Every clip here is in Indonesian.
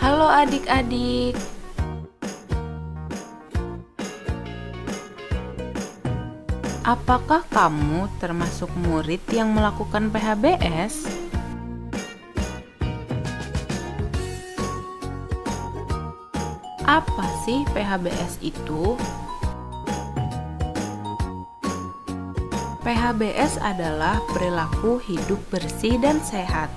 Halo adik-adik. Apakah kamu termasuk murid yang melakukan PHBS? Apa sih PHBS itu? PHBS adalah perilaku hidup bersih dan sehat.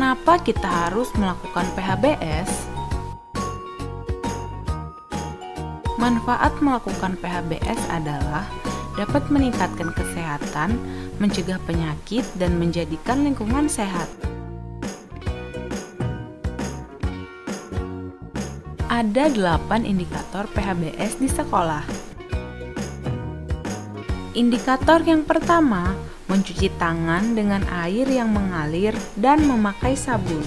Kenapa kita harus melakukan PHBS? Manfaat melakukan PHBS adalah dapat meningkatkan kesehatan, mencegah penyakit, dan menjadikan lingkungan sehat. Ada 8 indikator PHBS di sekolah. Indikator yang pertama, mencuci tangan dengan air yang mengalir dan memakai sabun.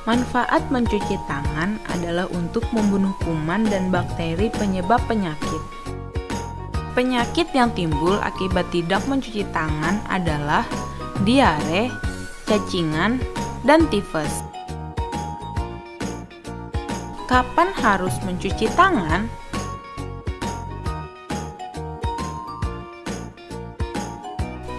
Manfaat mencuci tangan adalah untuk membunuh kuman dan bakteri penyebab penyakit. Penyakit yang timbul akibat tidak mencuci tangan adalah diare, cacingan, dan tifus. Kapan harus mencuci tangan?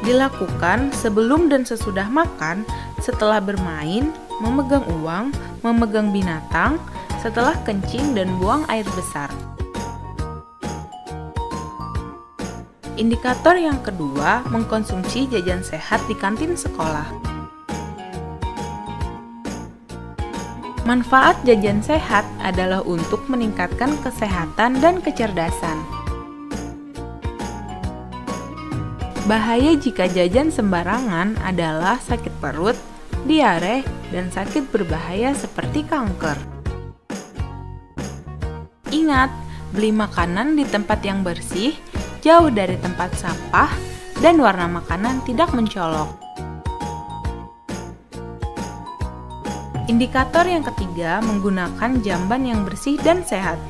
Dilakukan sebelum dan sesudah makan, setelah bermain, memegang uang, memegang binatang, setelah kencing dan buang air besar. Indikator yang kedua, mengkonsumsi jajan sehat di kantin sekolah. Manfaat jajan sehat adalah untuk meningkatkan kesehatan dan kecerdasan. Bahaya jika jajan sembarangan adalah sakit perut, diare, dan sakit berbahaya seperti kanker. Ingat, beli makanan di tempat yang bersih, jauh dari tempat sampah, dan warna makanan tidak mencolok. Indikator yang ketiga, menggunakan jamban yang bersih dan sehat.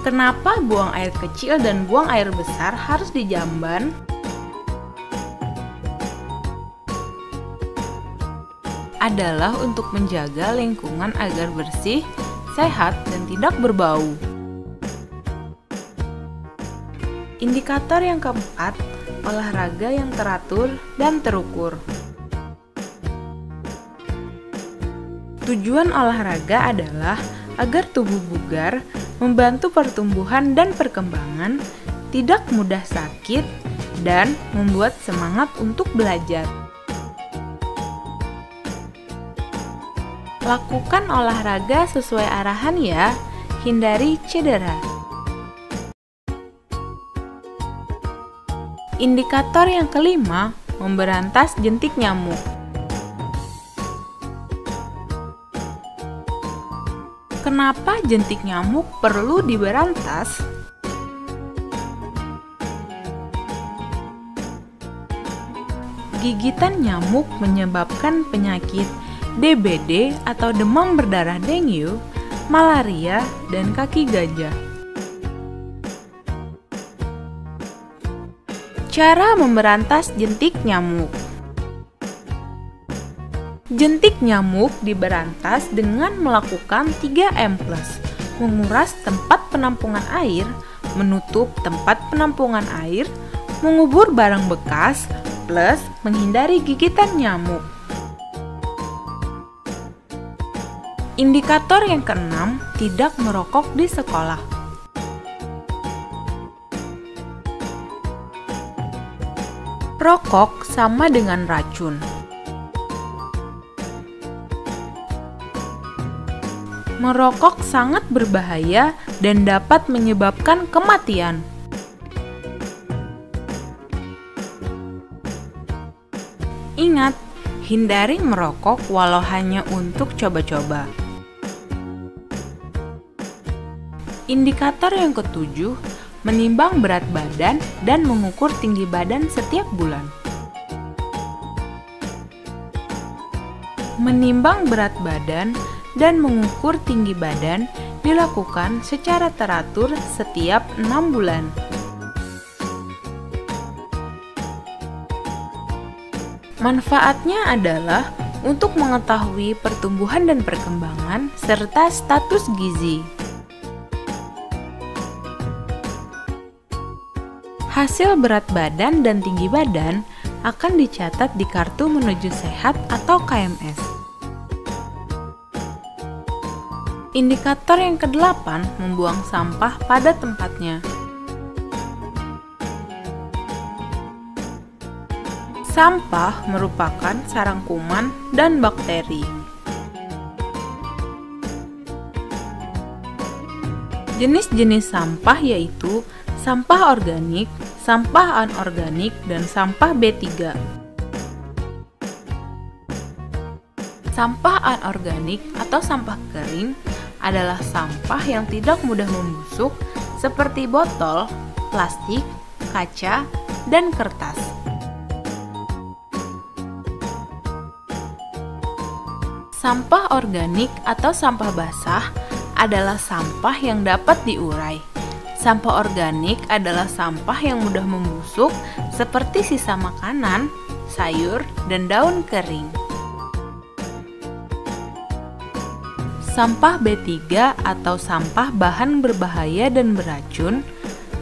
Kenapa buang air kecil dan buang air besar harus di jamban? Adalah untuk menjaga lingkungan agar bersih, sehat, dan tidak berbau. Indikator yang keempat, olahraga yang teratur dan terukur. Tujuan olahraga adalah agar tubuh bugar, membantu pertumbuhan dan perkembangan, tidak mudah sakit, dan membuat semangat untuk belajar. Lakukan olahraga sesuai arahan ya, hindari cedera. Indikator yang kelima, memberantas jentik nyamuk. Kenapa jentik nyamuk perlu diberantas? Gigitan nyamuk menyebabkan penyakit DBD atau demam berdarah dengue, malaria, dan kaki gajah. Cara memberantas jentik nyamuk. Jentik nyamuk diberantas dengan melakukan 3M+, menguras tempat penampungan air, menutup tempat penampungan air, mengubur barang bekas, plus menghindari gigitan nyamuk. Indikator yang keenam, tidak merokok di sekolah. Rokok sama dengan racun. Merokok sangat berbahaya dan dapat menyebabkan kematian. Ingat, hindari merokok walau hanya untuk coba-coba. Indikator yang ketujuh, menimbang berat badan dan mengukur tinggi badan setiap bulan. Menimbang berat badan dan mengukur tinggi badan dilakukan secara teratur setiap 6 bulan. Manfaatnya adalah untuk mengetahui pertumbuhan dan perkembangan serta status gizi. Hasil berat badan dan tinggi badan akan dicatat di Kartu Menuju Sehat atau KMS. Indikator yang ke-8 membuang sampah pada tempatnya. Sampah merupakan sarang kuman dan bakteri. Jenis-jenis sampah yaitu sampah organik, sampah anorganik, dan sampah B3. Sampah anorganik atau sampah kering adalah sampah yang tidak mudah membusuk seperti botol, plastik, kaca, dan kertas. Sampah organik atau sampah basah adalah sampah yang dapat diurai. Sampah organik adalah sampah yang mudah membusuk seperti sisa makanan, sayur, dan daun kering. Sampah B3 atau sampah bahan berbahaya dan beracun.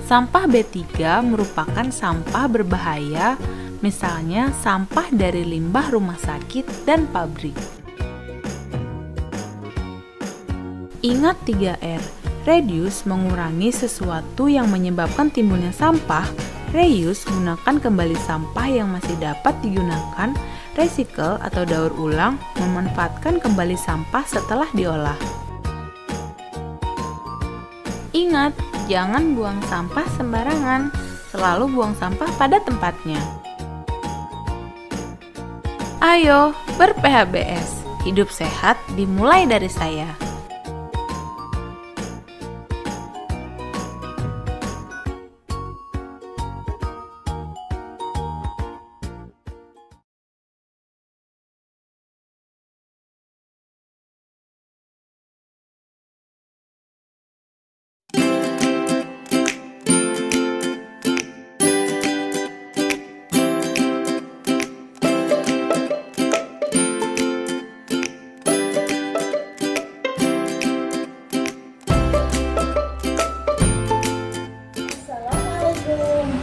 Sampah B3 merupakan sampah berbahaya, misalnya sampah dari limbah rumah sakit dan pabrik. Ingat 3R, reduce mengurangi sesuatu yang menyebabkan timbulnya sampah, reuse gunakan kembali sampah yang masih dapat digunakan, recycle atau daur ulang memanfaatkan kembali sampah setelah diolah. Ingat, jangan buang sampah sembarangan, selalu buang sampah pada tempatnya. Ayo, ber-PHBS, hidup sehat dimulai dari saya.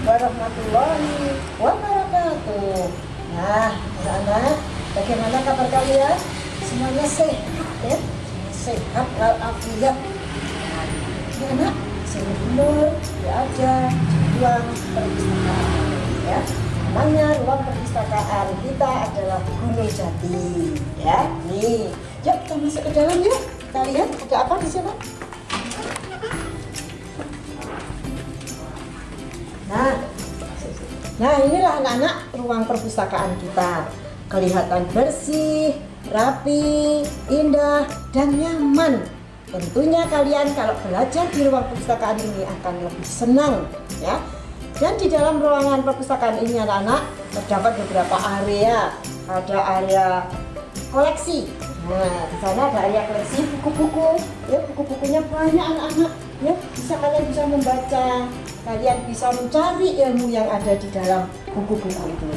Warahmatullahi wabarakatuh. Nah, anak-anak, bagaimana kabar kalian? Semuanya sehat ya? Sehat walafiat. Anak, sini dulu diajar di ruang perpustakaan ya. Namanya ruang perpustakaan kita adalah Gunung Jati ya. Nih, yuk kita masuk ke dalam yuk. Kita lihat ada apa di sana. Nah inilah anak-anak ruang perpustakaan kita. Kelihatan bersih, rapi, indah, dan nyaman. Tentunya kalian kalau belajar di ruang perpustakaan ini akan lebih senang ya. Dan di dalam ruangan perpustakaan ini anak-anak terdapat beberapa area. Ada area koleksi. Nah, di sana ada area koleksi buku-buku. Ya, buku-bukunya banyak anak-anak. Ya, kalian bisa membaca. Kalian bisa mencari ilmu yang ada di dalam buku-buku itu.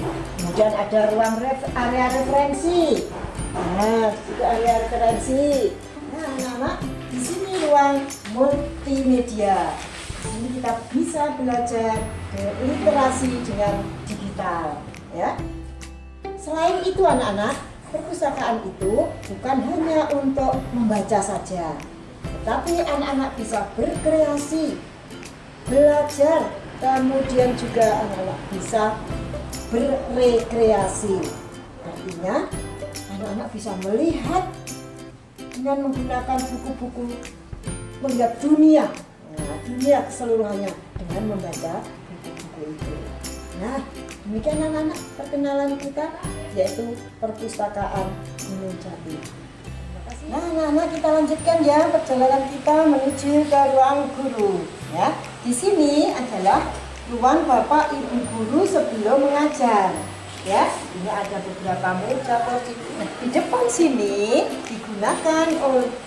Kemudian ada ruang area referensi. Nah, juga area referensi. Nah, anak-anak, di sini ruang multimedia. Di sini kita bisa belajar literasi dengan digital, ya. Selain itu, anak-anak, perpustakaan itu bukan hanya untuk membaca saja, tetapi anak-anak bisa berkreasi, belajar, kemudian juga anak-anak bisa berrekreasi. Artinya anak-anak bisa melihat dengan menggunakan buku-buku, melihat dunia, dunia keseluruhannya dengan membaca buku-buku itu. Nah, demikian anak-anak perkenalan kita, yaitu perpustakaan Gunung Jati. Nah, anak-anak, kita lanjutkan ya perjalanan kita menuju ke ruang guru. Ya, di sini adalah ruang Bapak Ibu guru sebelum mengajar. Ya, ini ada beberapa meja kursi. Nah, di depan sini digunakan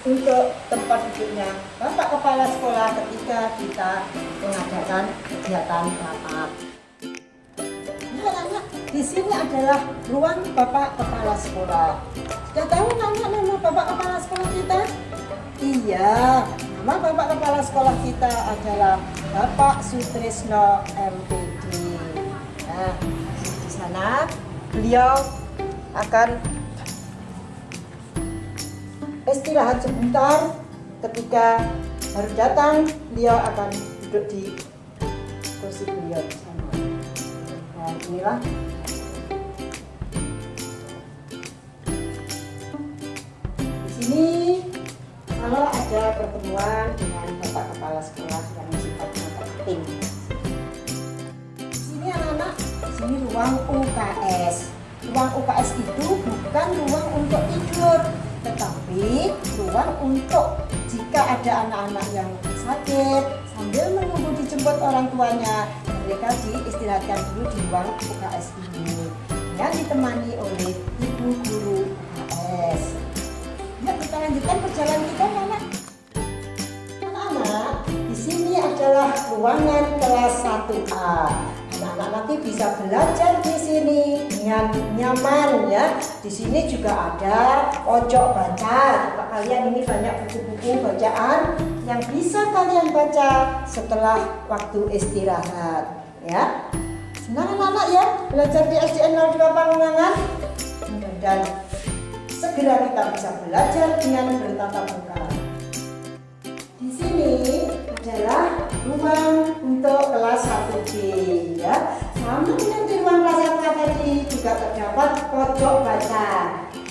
untuk tempat duduknya Bapak Kepala Sekolah ketika kita mengadakan kegiatan rapat. Nah, anak, di sini adalah ruang Bapak Kepala Sekolah. Sudah tahu nama Bapak Kepala Sekolah kita? Iya, nama Bapak Kepala Sekolah kita adalah Bapak Sutrisno MPD. Nah, di sana beliau akan istirahat sebentar. Ketika baru datang, beliau akan duduk di kursi beliau di sana. Nah, inilah di sini. Kalau ada pertemuan dengan Bapak Kepala Sekolah yang sifatnya penting. Di sini anak-anak, di sini ruang UKS. Ruang UKS itu bukan ruang untuk tidur, tetapi ruang untuk jika ada anak-anak yang sakit sambil menunggu dijemput orang tuanya, mereka diistirahatkan dulu di ruang UKS ini yang ditemani oleh ibu guru UKS. Yuk kita lanjutkan perjalanan kita, anak. Anak-anak, di sini adalah ruangan kelas 1A. Anak-anak nanti bisa belajar di sini dengan nyaman ya. Di sini juga ada pojok baca. Coba kalian, ini banyak buku-buku bacaan yang bisa kalian baca setelah waktu istirahat ya. Senang anak-anak ya belajar di SDN 02 Pangungangan. Dan segera kita bisa belajar dengan bertatap muka. Di sini adalah ruang untuk kelas 1B ya. Sama dengan di ruang kelas 1A tadi juga terdapat pojok baca.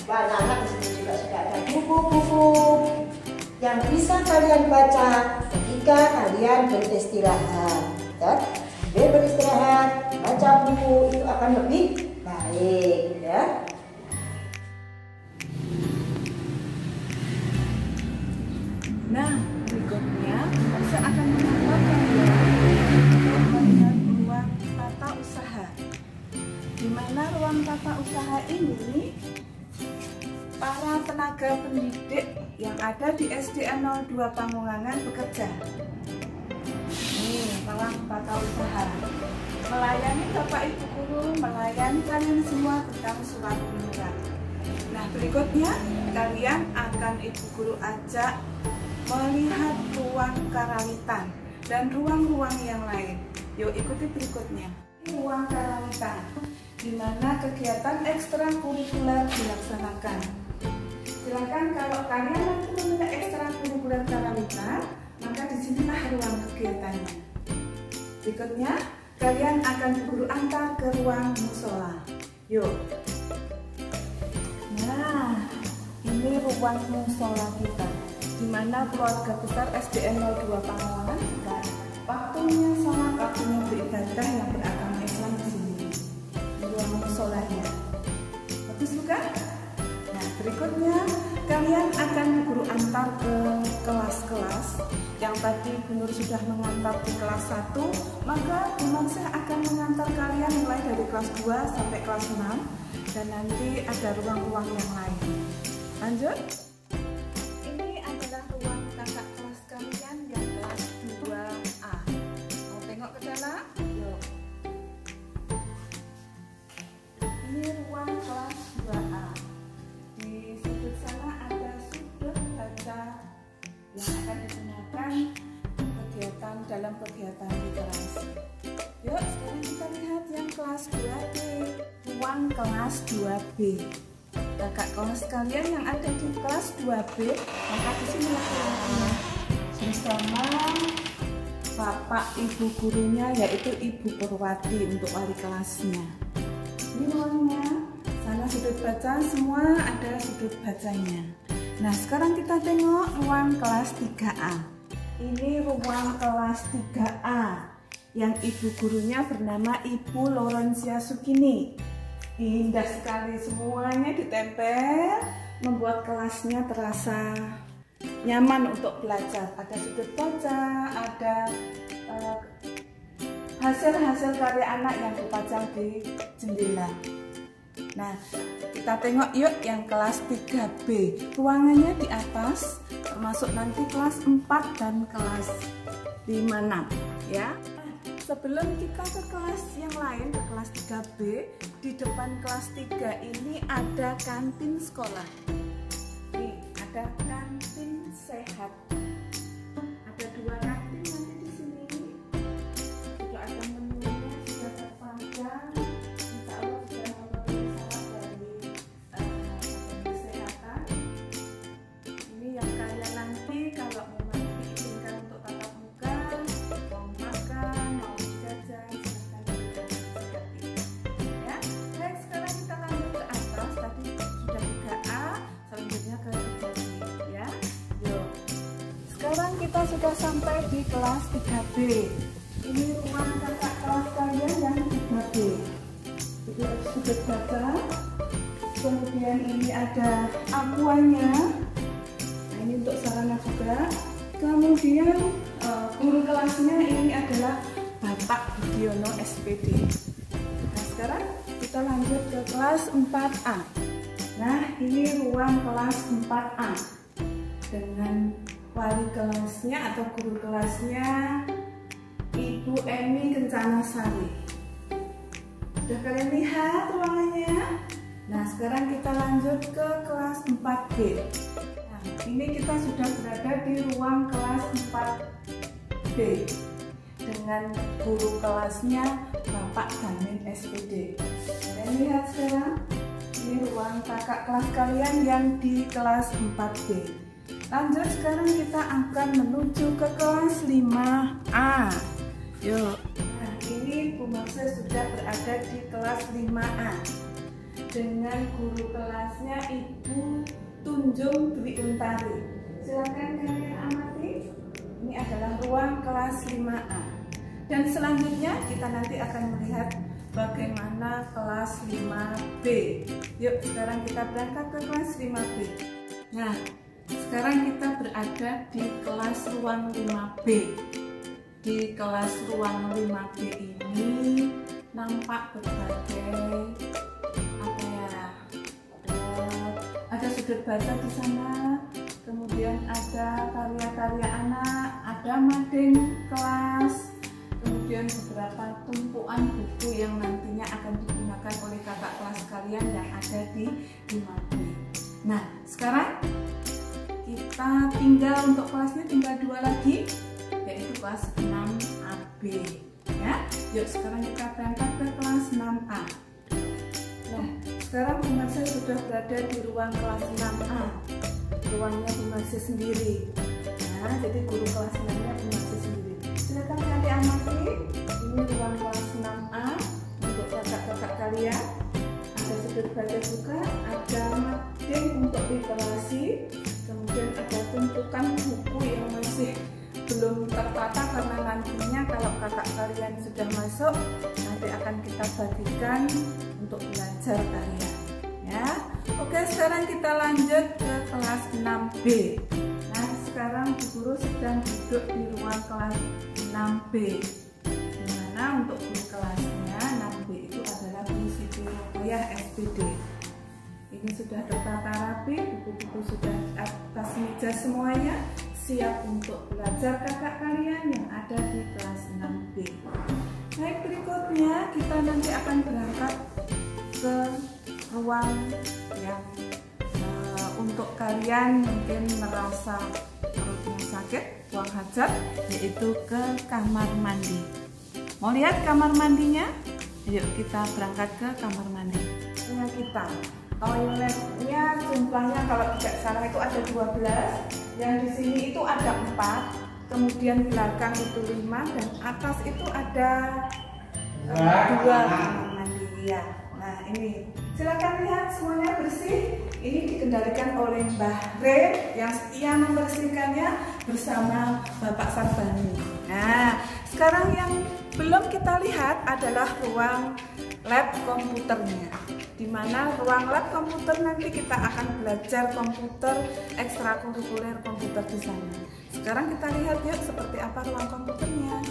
Anak-anak di sini juga sudah ada buku-buku yang bisa kalian baca ketika kalian beristirahat. Ya. Sambil beristirahat, baca buku itu akan lebih baik ya. Nah, berikutnya saya akan menambahkan melihat ruang tata usaha. Di mana ruang tata usaha ini para tenaga pendidik yang ada di SDN 02 Pangungangan bekerja. Ini ruang tata usaha. Melayani Bapak Ibu guru, melayani kalian semua tentang surat menyurat. Nah, berikutnya kalian akan Ibu guru ajak melihat ruang karawitan dan ruang-ruang yang lain. Yuk ikuti berikutnya. Ruang karawitan, di mana kegiatan ekstrakurikuler dilaksanakan. Silakan kalau kalian nanti memiliki ekstrakurikuler karawitan, maka disinilah ruang kegiatannya. Berikutnya, kalian akan guru antar ke ruang musola. Yuk. Nah, ini ruang musola kita, di mana keluarga besar SDN 02 Pangungangan sekarang waktunya sholat, waktunya beribadah yang beragama Islam di sini. Di ruang musolanya. Bagus bukan? Nah, berikutnya kalian akan guru antar ke kelas-kelas. Yang tadi Bu Nur sudah mengantar di kelas 1, maka Bu Mansyah akan mengantar kalian mulai dari kelas 2 sampai kelas 6, dan nanti ada ruang-ruang yang lain. Lanjut. Dalam kegiatan literasi. Yuk, sekarang kita lihat yang kelas 2B, ruang kelas 2B. Kakak kelas kalian yang ada di kelas 2B, maka di sini laki-lakinya bersama Bapak Ibu gurunya, yaitu Ibu Purwati untuk wali kelasnya. Ini ruangnya, sana sudut baca, semua ada sudut bacanya. Nah, sekarang kita tengok ruang kelas 3A. Ini ruang kelas 3A yang ibu gurunya bernama Ibu Laurencia Sukini. Indah sekali, semuanya ditempel, membuat kelasnya terasa nyaman untuk belajar. Ada sudut baca, ada hasil-hasil karya anak yang dipajang di jendela. Nah, kita tengok yuk yang kelas 3B. Ruangannya di atas, termasuk nanti kelas 4 dan kelas 5-6 ya. Sebelum kita ke kelas yang lain, ke kelas 3B, di depan kelas 3 ini ada kantin sekolah. Nih, ada kantin sehat. Ada 2 kantin nanti di sini. Sudah ada menunya, sudah terpajang. Insya Allah sudah memenuhi syarat dari kesehatan. Ini yang kalian nanti kalau memang diizinkan untuk tatap muka, mau makan, mau jajan, silahkan dikasih. Ya, baik, sekarang kita lanjut ke atas. Tadi sudah 3A, selanjutnya ke 3B ya. Yuk. Sekarang kita sudah sampai di kelas 3B. Ini ruang kakak kelas kalian yang 3B. Jadi ada sudut baca. Kemudian ini ada akuanya. Nah, ini untuk sarana juga. Kemudian guru kelasnya ini adalah Bapak Budiono SPD. Nah, sekarang kita lanjut ke kelas 4A. Nah, ini ruang kelas 4A dengan wali kelasnya atau guru kelasnya Ibu Emi Kencana Sari. Sudah kalian lihat ruangannya? Nah, sekarang kita lanjut ke kelas 4B. Nah, ini kita sudah berada di ruang kelas 4B dengan guru kelasnya Bapak Damin SPD. Kalian lihat sekarang? Ini ruang kakak kelas kalian yang di kelas 4B. Lanjut, sekarang kita akan menuju ke kelas 5A. Yuk. Nah, ini Bu Marse sudah berada di kelas 5A dengan guru kelasnya Ibu Tunjung Dwi Untari. Silakan kalian amati. Ini adalah ruang kelas 5A. Dan selanjutnya kita nanti akan melihat bagaimana kelas 5B. Yuk, sekarang kita berangkat ke kelas 5B. Nah, sekarang kita berada di kelas ruang 5B. Di kelas ruang 5B ini nampak berbagai ada sudut baca di sana, kemudian ada karya-karya anak, ada mading kelas, kemudian beberapa tumpuan buku yang nantinya akan digunakan oleh kakak kelas kalian yang ada di 5B. Nah, sekarang kita tinggal untuk kelasnya tinggal 2 lagi, yaitu kelas 6AB ya. Yuk, sekarang kita berangkat ke kelas 6A. Nah, sekarang Bu Marse sudah berada di ruang kelas 6A. Ruangnya Bu Marse sendiri. Nah, jadi guru kelas 6-nya Bu Marse sendiri. Silakan kalian amati. Ini ruang kelas 6A untuk kakak-kakak kalian. Ada sudut baca juga, ada mading untuk literasi, kemudian ada tumpukan buku yang masih belum tertata karena nantinya kalau kakak kalian sudah masuk nanti akan kita bagikan untuk belajar kalian ya. Oke, sekarang kita lanjut ke kelas 6B. Nah, sekarang Bu Guru sedang duduk di ruang kelas 6B, dimana untuk guru kelasnya 6B itu adalah Bu Siti Rokoyah SPD. Ini sudah tertata rapi, buku-buku sudah di atas meja semuanya, siap untuk belajar kakak kalian yang ada di kelas 6B. Baik, berikutnya kita nanti akan berangkat ke ruang yang untuk kalian mungkin merasa perutnya sakit, buang hajat, yaitu ke kamar mandi. Mau lihat kamar mandinya? Yuk kita berangkat ke kamar mandi. Punya kita. Toiletnya jumlahnya kalau tidak salah itu ada 12, yang di sini itu ada 4, kemudian belakang itu 5 dan atas itu ada 2 kamar mandi ya. Nah, ini silakan lihat semuanya bersih. Ini dikendalikan oleh Mbah Re yang setia membersihkannya bersama Bapak Sarbani. Nah, sekarang yang belum kita lihat adalah ruang lab komputernya, di mana ruang lab komputer nanti kita akan belajar komputer, ekstrakurikuler komputer di sana. Sekarang kita lihat yuk seperti apa ruang komputernya.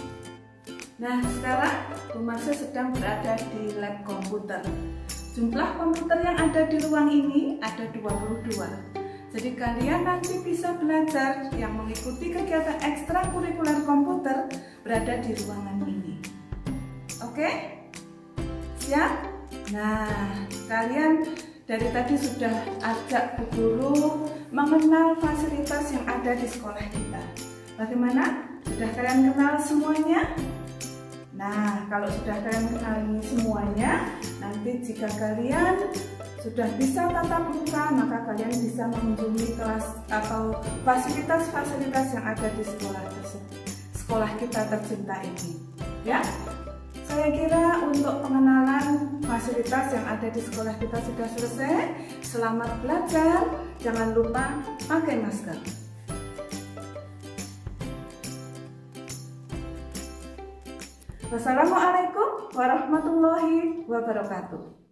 Nah, sekarang Bu Marse sedang berada di lab komputer. Jumlah komputer yang ada di ruang ini ada 22. Jadi kalian nanti bisa belajar yang mengikuti kegiatan ekstrakurikuler komputer berada di ruangan ini. Oke? Siap? Nah, kalian dari tadi sudah ajak Bu Guru mengenal fasilitas yang ada di sekolah kita. Bagaimana? Sudah kalian kenal semuanya? Nah, kalau sudah kalian kenal ini semuanya, nanti jika kalian sudah bisa tatap muka, maka kalian bisa mengunjungi kelas atau fasilitas-fasilitas yang ada di sekolah kita tercinta ini. Ya, saya kira untuk pengenalan fasilitas yang ada di sekolah kita sudah selesai. Selamat belajar, jangan lupa pakai masker. Wassalamualaikum warahmatullahi wabarakatuh.